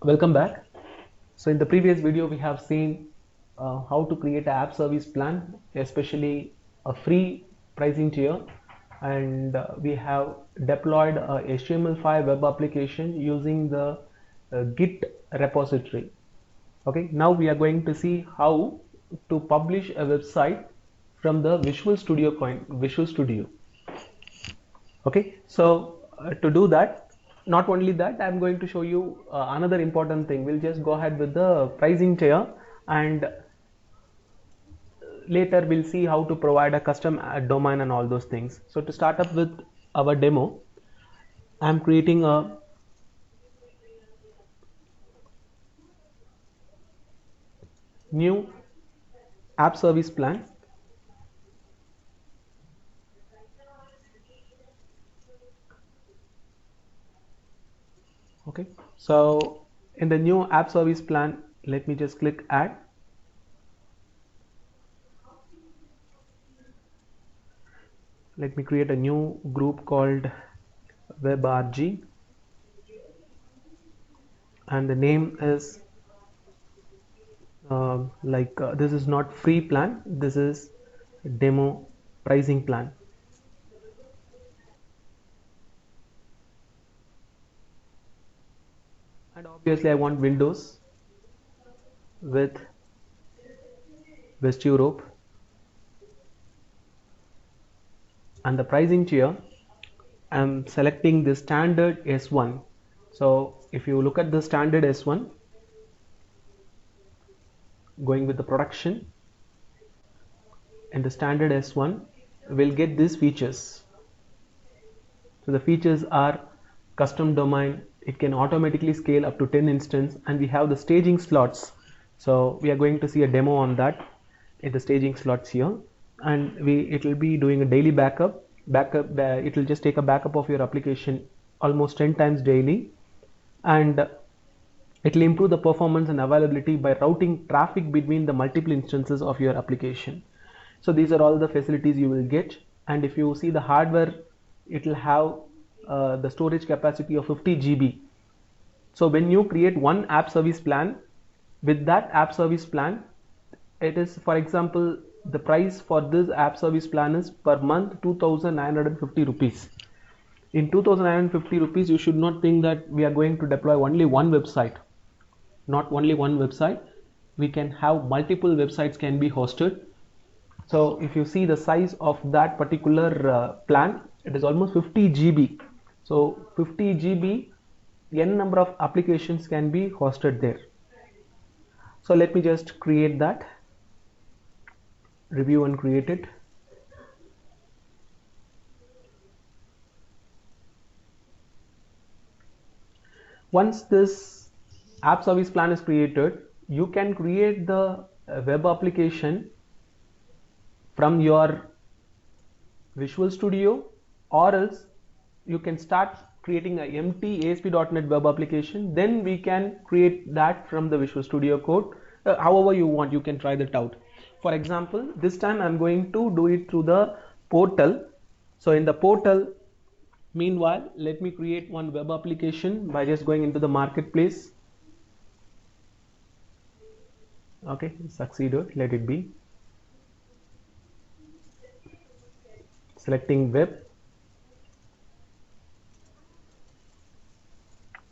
Welcome back. So in the previous video we have seen how to create an app service plan, especially a free pricing tier, and we have deployed a HTML5 web application using the Git repository. Okay, now we are going to see how to publish a website from the Visual Studio. Okay, so to do that, not only that, I'm going to show you another important thing. We'll just go ahead with the pricing tier, and later we'll see how to provide a custom domain and all those things. So to start up with our demo, I'm creating a new app service plan. Okay, so in the new app service plan, let me just click add. Let me create a new group called WebRG, and the name is this is not free plan, this is demo pricing plan. And obviously I want Windows with West Europe, and the pricing tier I'm selecting the standard S1. So if you look at the standard S1, going with the production, and the standard S1 will get these features. So the features are custom domain, it can automatically scale up to 10 instance, and we have the staging slots. So we are going to see a demo on that in the staging slots here, and it will be doing a daily backup. It will just take a backup of your application almost 10 times daily, and it will improve the performance and availability by routing traffic between the multiple instances of your application. So these are all the facilities you will get, and if you see the hardware, it will have the storage capacity of 50 GB. So when you create one app service plan, with that app service plan, it is, for example, the price for this app service plan is per month 2,950 rupees. In 2,950 rupees, you should not think that we are going to deploy only one website. Not only one website, we can have multiple websites can be hosted. So if you see the size of that particular plan, it is almost 50 GB. So 50 GB, n number of applications can be hosted there. So let me just create that, review and create it. Once this app service plan is created, you can create the web application from your Visual Studio, or else you can start creating a empty ASP.NET web application. Then we can create that from the Visual Studio Code. However you want, you can try that out. For example, this time I'm going to do it through the portal. So in the portal, meanwhile, let me create one web application by just going into the marketplace. Okay, succeeded, let it be. Selecting web.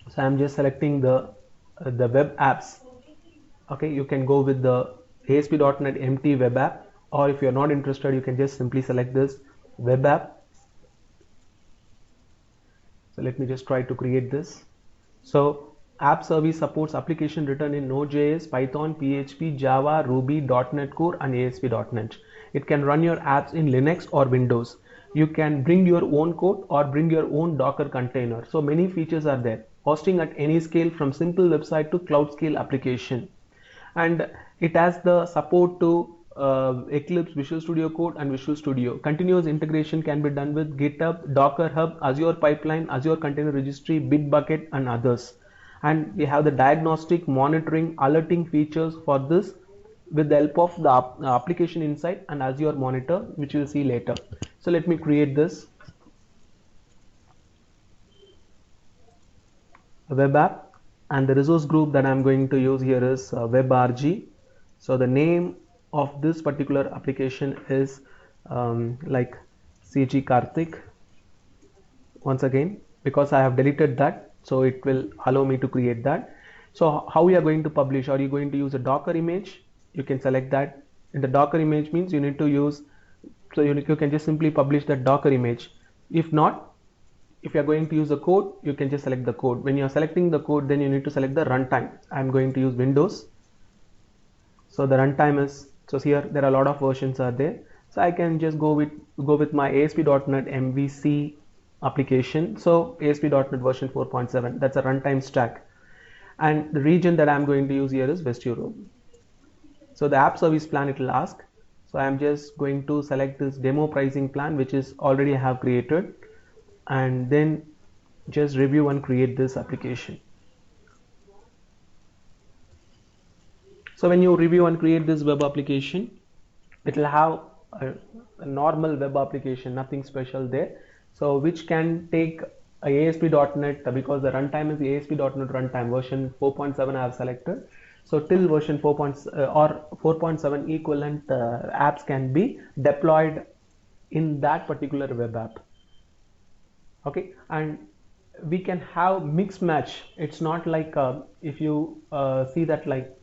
So I'm just selecting the web apps. Okay, you can go with the ASP.NET empty web app, or if you're not interested, you can just simply select this web app. So let me just try to create this. So app service supports application written in Node.js, Python, PHP, Java, Ruby, .NET Core, and ASP.NET. It can run your apps in Linux or Windows. You can bring your own code or bring your own Docker container. So many features are there. Hosting at any scale, from simple website to cloud scale application. And it has the support to Eclipse, Visual Studio Code, and Visual Studio. Continuous integration can be done with GitHub, Docker Hub, Azure Pipeline, Azure Container Registry, Bitbucket, and others. And we have the diagnostic, monitoring, alerting features for this with the help of the application insight and Azure Monitor, which we'll see later. So let me create this web app, and the resource group that I'm going to use here is WebRG. So the name of this particular application is like CG Karthik. Once again, because I have deleted that, so it will allow me to create that. So how we are going to publish? Are you going to use a Docker image? You can select that. In the Docker image means you need to use, so you can just simply publish that Docker image. If not, if you are going to use a code, you can just select the code. When you are selecting the code, then you need to select the runtime. I'm going to use Windows. So the runtime is, so here there are a lot of versions are there. So I can just go with my ASP.NET MVC application. So ASP.NET version 4.7, that's a runtime stack. And the region that I'm going to use here is West Europe. So the app service plan it will ask. So I'm just going to select this demo pricing plan, which is already I have created, and then just review and create this application. So when you review and create this web application, it will have a normal web application, nothing special there. So which can take a ASP.NET, because the runtime is the ASP.NET runtime version 4.7 I have selected. So till version 4. Or 4.7 equivalent apps can be deployed in that particular web app. Okay, and we can have mix match. It's not like if you see that, like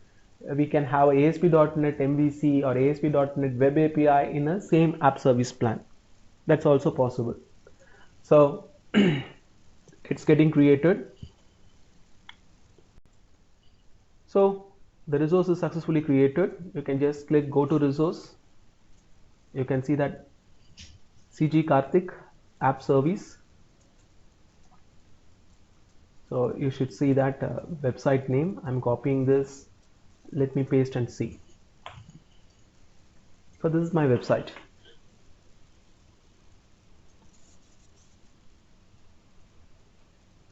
we can have ASP.NET MVC or ASP.NET Web API in a same app service plan. That's also possible. So it's getting created. So the resource is successfully created. You can just click go to resource. You can see that CG Karthik app service. So you should see that website name. I'm copying this. Let me paste and see. So this is my website.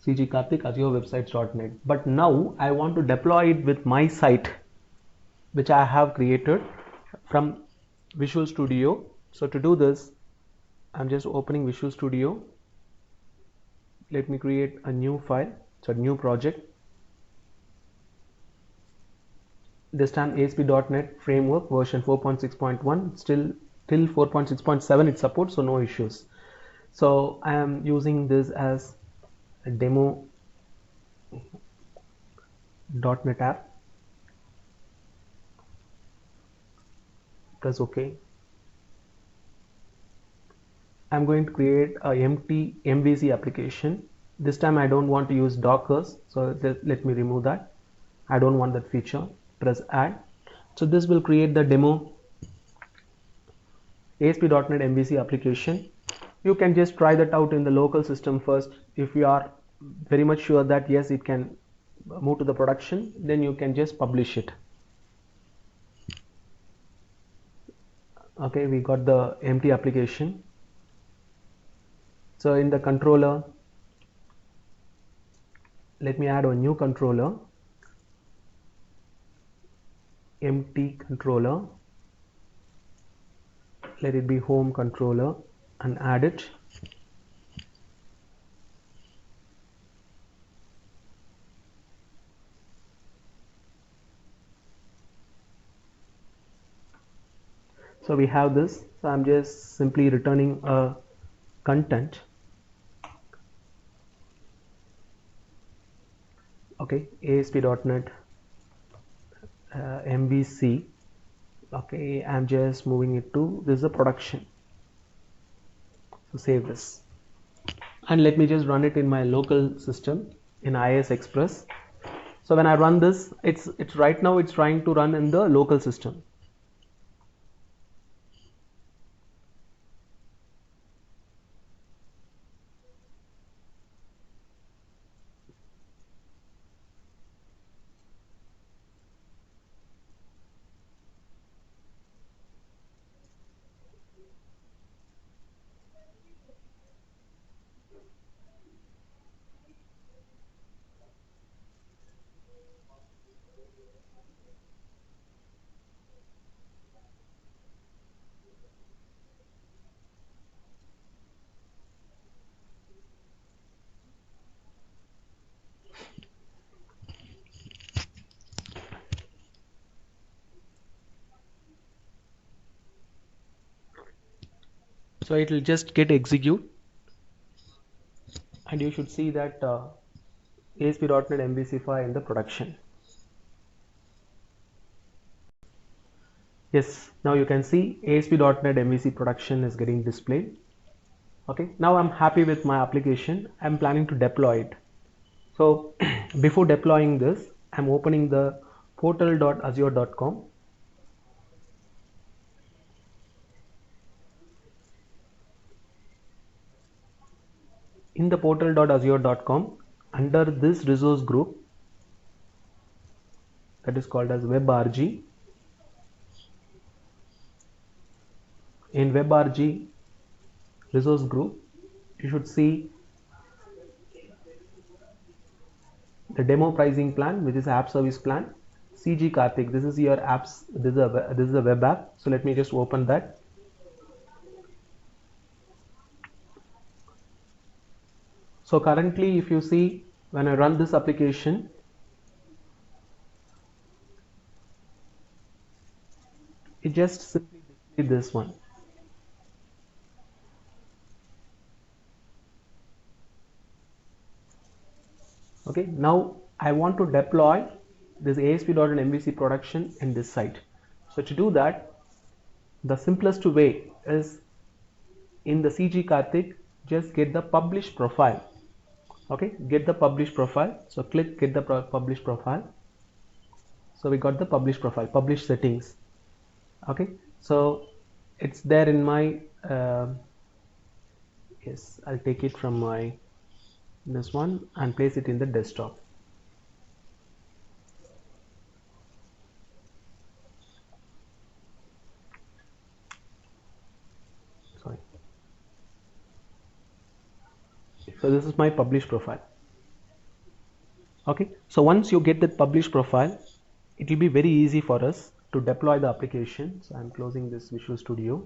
CG Karthik AzureWebsites.net. But now I want to deploy it with my site, which I have created from Visual Studio. So to do this, I'm just opening Visual Studio. Let me create a new file, so a new project. This time ASP.NET Framework version 4.6.1, still till 4.6.7 it supports, so no issues. So I am using this as a demo .NET app. Press OK. I'm going to create a empty MVC application. This time I don't want to use Dockers, so let me remove that. I don't want that feature. Press add. So this will create the demo ASP.NET MVC application. You can just try that out in the local system first. If you are very much sure that yes, it can move to the production, then you can just publish it. Okay, we got the empty application. So in the controller, let me add a new controller, empty controller. Let it be home controller and add it. So we have this. So I'm just simply returning a content. Okay, ASP.NET MVC. Okay, I'm just moving it to this is a production. So save this, and let me just run it in my local system in IIS Express. So when I run this, it's right now it's trying to run in the local system. So it will just get execute, and you should see that ASP.NET MVC file in the production. Yes, now you can see ASP.NET MVC production is getting displayed. Okay, now I'm happy with my application. I'm planning to deploy it. So before deploying this, I'm opening the portal.azure.com. In the portal.azure.com, under this resource group that is called as WebRG, in WebRG resource group, you should see the demo pricing plan, which is app service plan. CG Karthik, this is your apps, this is a web app. So let me just open that. So currently, if you see, when I run this application, it just simply displays this one. Okay, now I want to deploy this ASP.NET MVC production in this site. So to do that, the simplest way is in the CG Karthik, just get the publish profile. Okay, get the publish profile. So click get the publish profile. So we got the publish profile, publish settings. Okay, so it's there in my yes, I'll take it from my this one and place it in the desktop. Sorry. So this is my publish profile. Okay, so once you get that publish profile, it will be very easy for us to deploy the application. So I'm closing this Visual Studio.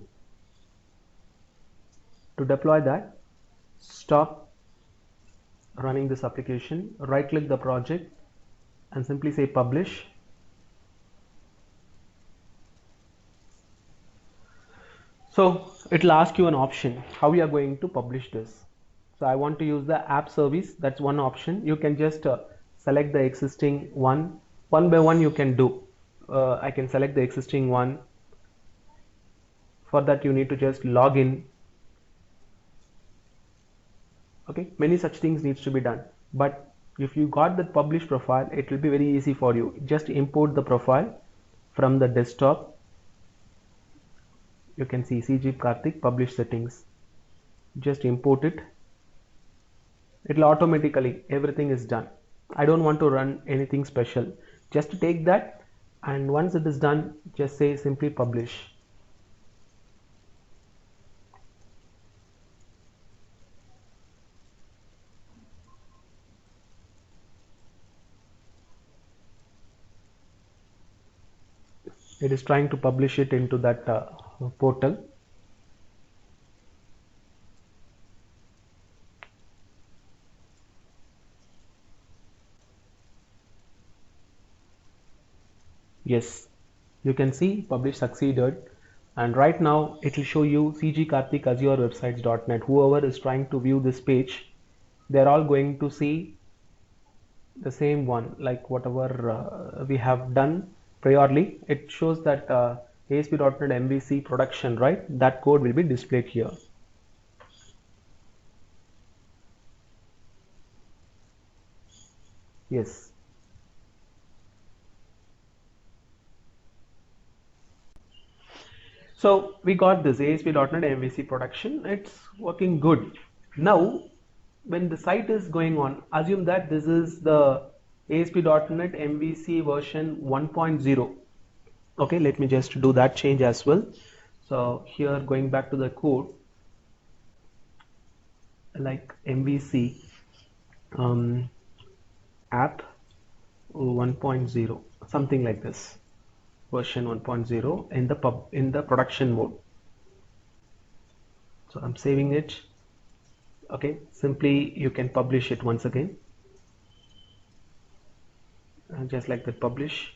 To deploy that, stop running this application, right click the project and simply say publish. So it will ask you an option how we are going to publish this. So I want to use the app service. That's one option. You can just select the existing one by one. You can do. I can select the existing one. For that you need to just log in. Okay, many such things needs to be done. But if you got the publish profile, it will be very easy for you. Just import the profile from the desktop. You can see CG Karthik publish settings. Just import it. It will automatically, everything is done. I don't want to run anything special. Just take that, and once it is done, just say simply publish. It is trying to publish it into that portal. Yes, you can see publish succeeded, and right now it will show you CG Karthik Azure websites.net. Whoever is trying to view this page, they're all going to see the same one, like whatever we have done priorly. It shows that ASP.NET MVC production, right? That code will be displayed here. Yes. So we got this ASP.NET MVC production. It's working good. Now, when the site is going on, assume that this is the ASP.NET MVC version 1.0. Okay, let me just do that change as well. So here, going back to the code, like MVC app 1.0, something like this, version 1.0 in the production mode. So I'm saving it. Okay, simply you can publish it once again, and just like that, publish.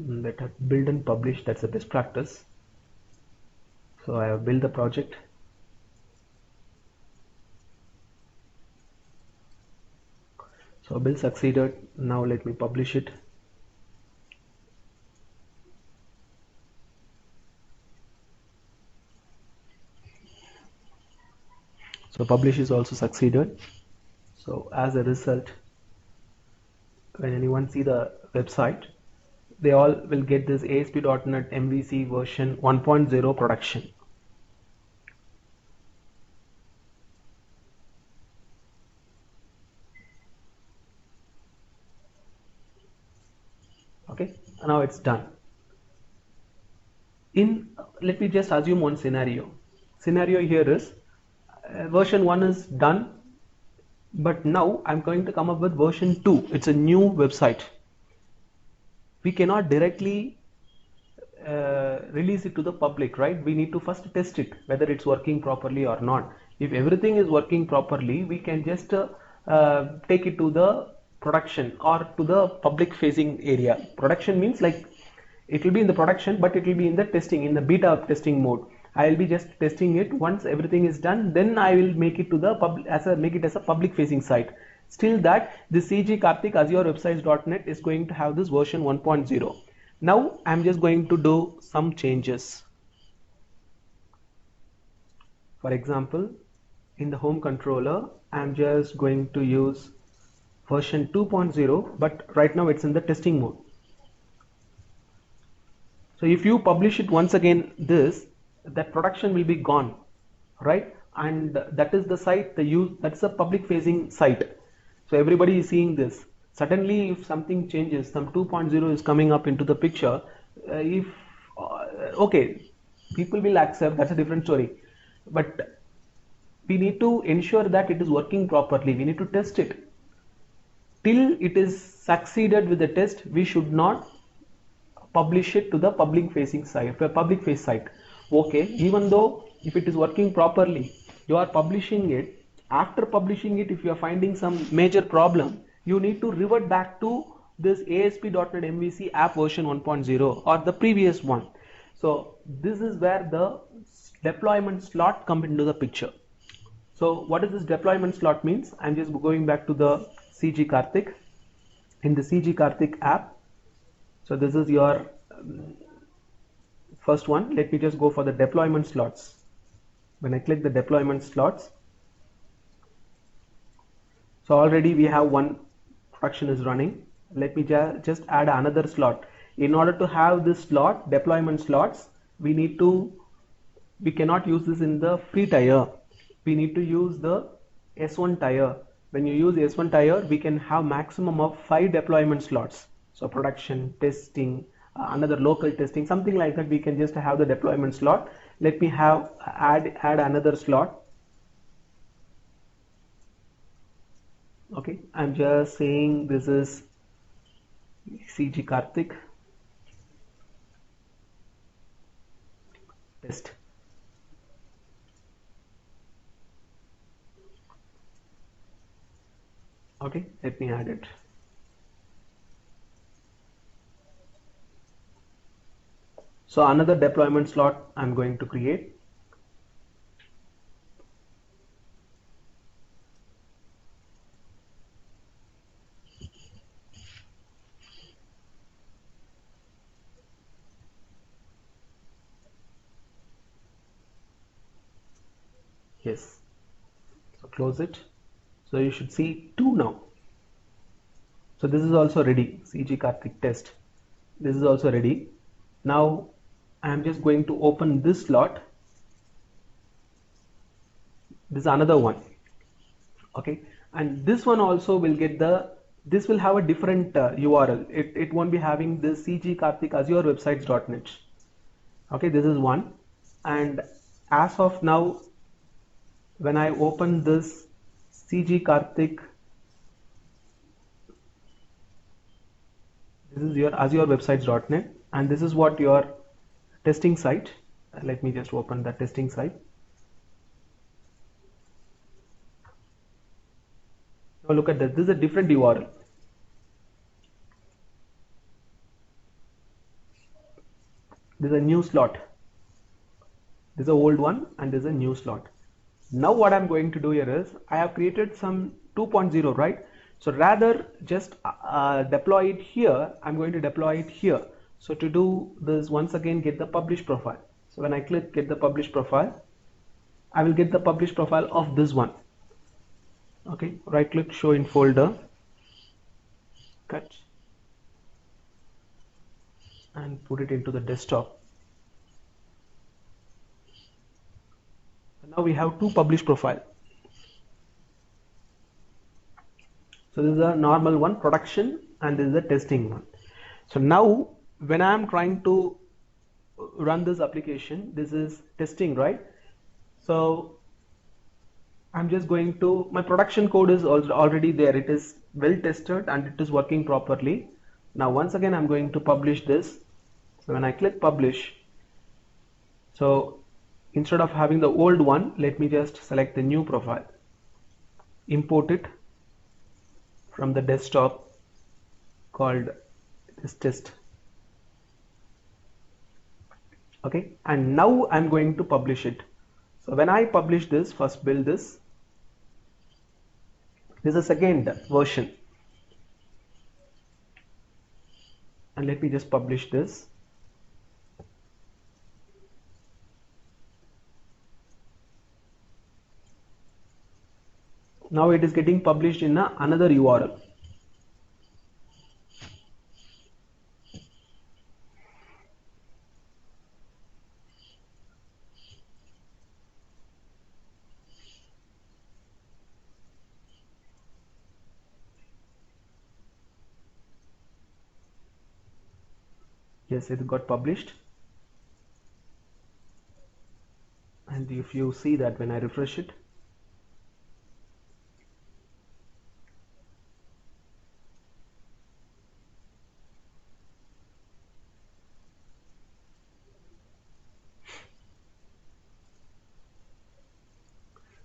let us build and publish. That's the best practice. So I have built the project. So build succeeded. Now let me publish it. So publish is also succeeded. So as a result, when anyone see the website, they all will get this ASP.NET MVC version 1.0 production. Okay, now it's done. Let me just assume one scenario. Scenario here is version 1 is done, but now I'm going to come up with version 2. It's a new website. We cannot directly release it to the public, right? We need to first test it whether it's working properly or not. If everything is working properly, we can just take it to the production or to the public facing area. Production means like it will be in the production, but it will be in the testing, in the beta testing mode. I will be just testing it. Once everything is done, then I will make it to the public make it as a public facing site. Still that the CG Karthik Azure Websites.net is going to have this version 1.0. Now I'm just going to do some changes. For example, in the home controller, I'm just going to use version 2.0, but right now it's in the testing mode. So if you publish it once again, that production will be gone, right? And that is the site, that's a public facing site. So everybody is seeing this. Suddenly, if something changes, some 2.0 is coming up into the picture, okay, people will accept, that's a different story. But we need to ensure that it is working properly. We need to test it. Till it is succeeded with the test, we should not publish it to the public facing site, public face site. Okay, even though if it is working properly, you are publishing it. After publishing it, if you are finding some major problem, you need to revert back to this ASP.NET MVC app version 1.0 or the previous one. So this is where the deployment slot comes into the picture. So what does this deployment slot means? I'm just going back to the CG Karthik. In the CG Karthik app, so this is your first one. Let me just go for the deployment slots. When I click the deployment slots, so already we have one production is running. Let me just add another slot. In order to have this slot, deployment slots, we cannot use this in the free tier. We need to use the S1 tier. When you use S1 tier, we can have maximum of 5 deployment slots. So production, testing, another local testing, something like that. We can just have the deployment slot. Let me add another slot. Okay, I'm just saying this is CG Karthik test. Okay, let me add it. So another deployment slot I'm going to create. Yes. So close it. So you should see 2 now. So this is also ready. CG Karthik test. This is also ready. Now I am just going to open this slot. This is another one. Okay, and this one also will get this will have a different URL. It won't be having this CG Karthik Azure Websites.net. Okay, this is one. And as of now, when I open this CG Karthik, this is your Azure Websites.net, and this is what your testing site. Let me just open the testing site. Now look at this. This is a different URL. There's a new slot. There's an old one and there's a new slot. Now what I'm going to do here is I have created some 2.0, right? So rather just deploy it here, I'm going to deploy it here. So to do this, once again get the publish profile. So when I click get the publish profile, I will get the publish profile of this one. Okay, right click, show in folder, cut and put it into the desktop. Now we have two published profile. So this is a normal one, production, and this is a testing one. So now when I am trying to run this application, this is testing, right? So I'm just going to, my production code is already there. It is well tested and it is working properly. Now once again I'm going to publish this. So when I click publish, so instead of having the old one, let me just select the new profile, import it from the desktop called this test. Okay, and now I'm going to publish it. So when I publish this, first build this. This is a second version. And let me just publish this. Now it is getting published in another URL. Yes, it got published. And if you see that when I refresh it,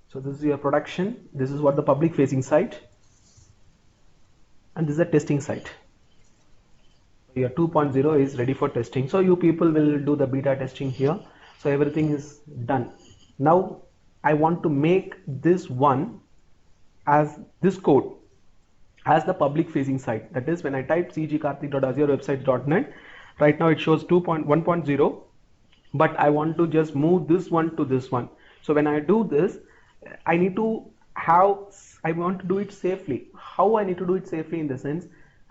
so this is your production, this is what the public facing site, and this is a testing site. Your 2.0 is ready for testing. So you people will do the beta testing here. So everything is done. Now I want to make this one as this code as the public facing site. That is when I type cgkarthik.azureWebsites.net, right now it shows 2.1.0, but I want to just move this one to this one. So when I do this, I want to do it safely. How I need to do it safely in the sense,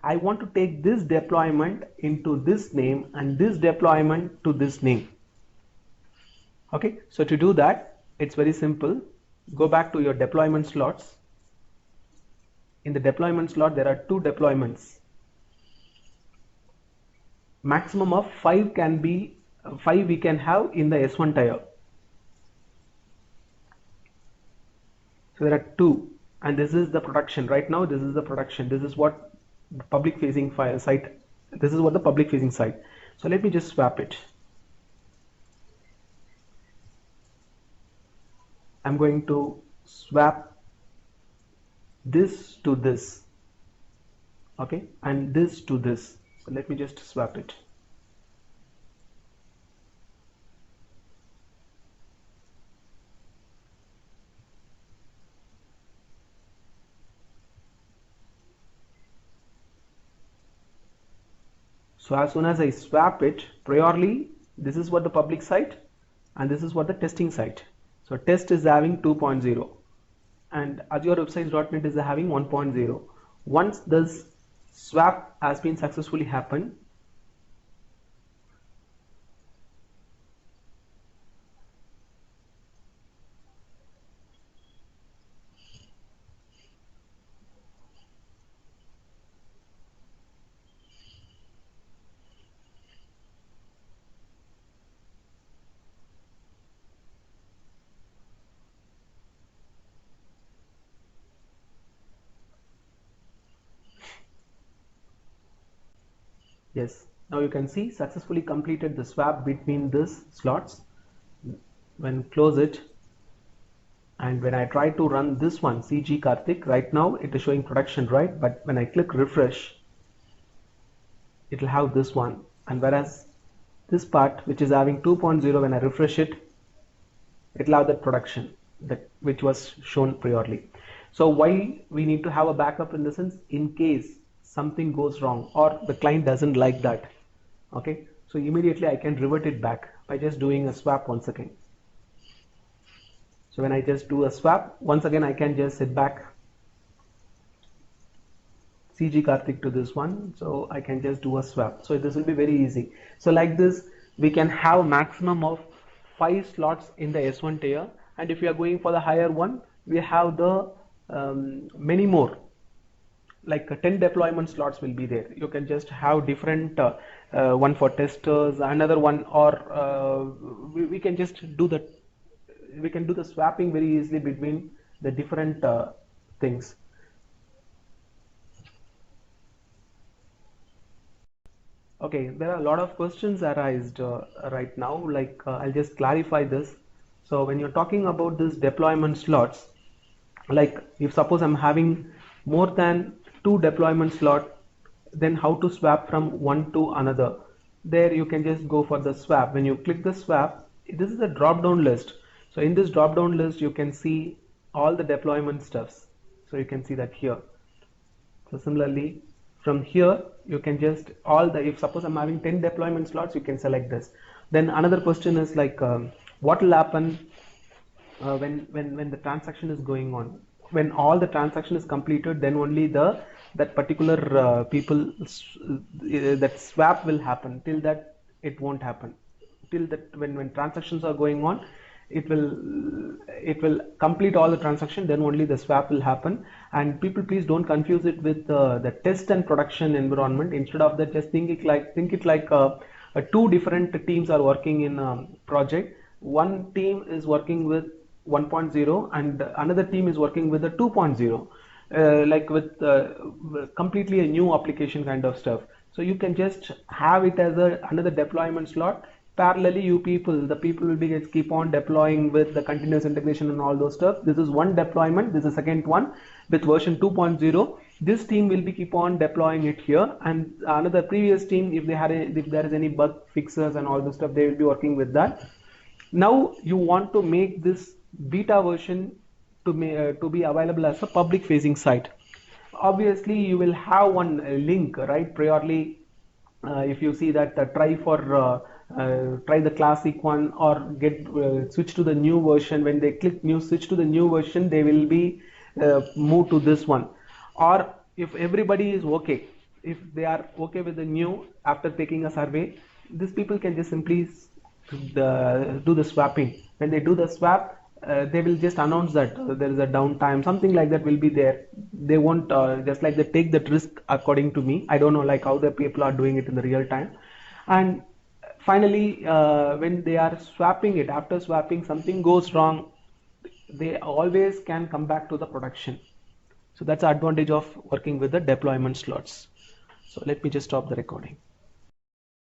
I want to take this deployment into this name and this deployment to this name. Okay, so to do that, it's very simple. Go back to your deployment slots. In the deployment slot, there are two deployments. Maximum of 5 we can have in the S1 tier. So there are two, and this is the production. Right now, this is the production. This is what the public facing site. This is what the public facing site. So let me just swap it. I'm going to swap this to this. Okay, and this to this. So let me just swap it. So as soon as I swap it, priorly, this is what the public site and this is what the testing site. So test is having 2.0 and AzureWebsites.net is having 1.0. Once this swap has been successfully happened, yes, now you can see successfully completed the swap between these slots. When close it, and when I try to run this one, CG Karthik, right now it is showing production, right? But when I click refresh, it will have this one, and whereas this part which is having 2.0, when I refresh it, it'll have that production that which was shown priorly. So why we need to have a backup, in the sense, in case something goes wrong or the client doesn't like that. Okay, so immediately I can revert it back by just doing a swap once again. So when I just do a swap once again, I can just sit back CG Karthik to this one, so I can just do a swap. So this will be very easy. So like this, we can have maximum of 5 slots in the S1 tier, and if you are going for the higher one, we have the many more, like 10 deployment slots will be there. You can just have different one for testers, another one, or we can just do the swapping very easily between the different things. Okay, there are a lot of questions arised right now, like I'll just clarify this. So when you're talking about this deployment slots, like if suppose I'm having more than 2 deployment slot, then how to swap from one to another? There you can just go for the swap. When you click the swap, this is a drop down list. So in this drop down list, you can see all the deployment stuffs. So you can see that here. So similarly, from here you can just if suppose I'm having 10 deployment slots, you can select this. Then another question is like what will happen when the transaction is going on? When all the transaction is completed, then only that particular that swap will happen. Till that it won't happen. Till that when transactions are going on, it will complete all the transaction, then only the swap will happen. And people, please don't confuse it with the test and production environment. Instead of that, just think it like two different teams are working in a project. One team is working with 1.0 and another team is working with the 2.0, like with completely a new application kind of stuff. So you can just have it as another deployment slot. Parallelly, the people will be just keep on deploying with the continuous integration and all those stuff. This is one deployment. This is the second one with version 2.0. This team will be keep on deploying it here, and another previous team, if there is any bug fixes and all those stuff, they will be working with that. Now you want to make this beta version to be available as a public facing site. Obviously, you will have one link, right? Priorly, if you see that try the classic one, or get switch to the new version. When they click switch to the new version, they will be moved to this one. Or if everybody is okay, if they are okay with the new after taking a survey, these people can just simply do the swapping. When they do the swap, they will just announce that there is a downtime, something like that will be there. They won't just like they take that risk, according to me. I don't know like how the people are doing it in the real time. And finally, when they are swapping it, after swapping something goes wrong, they always can come back to the production. So that's the advantage of working with the deployment slots. So let me just stop the recording.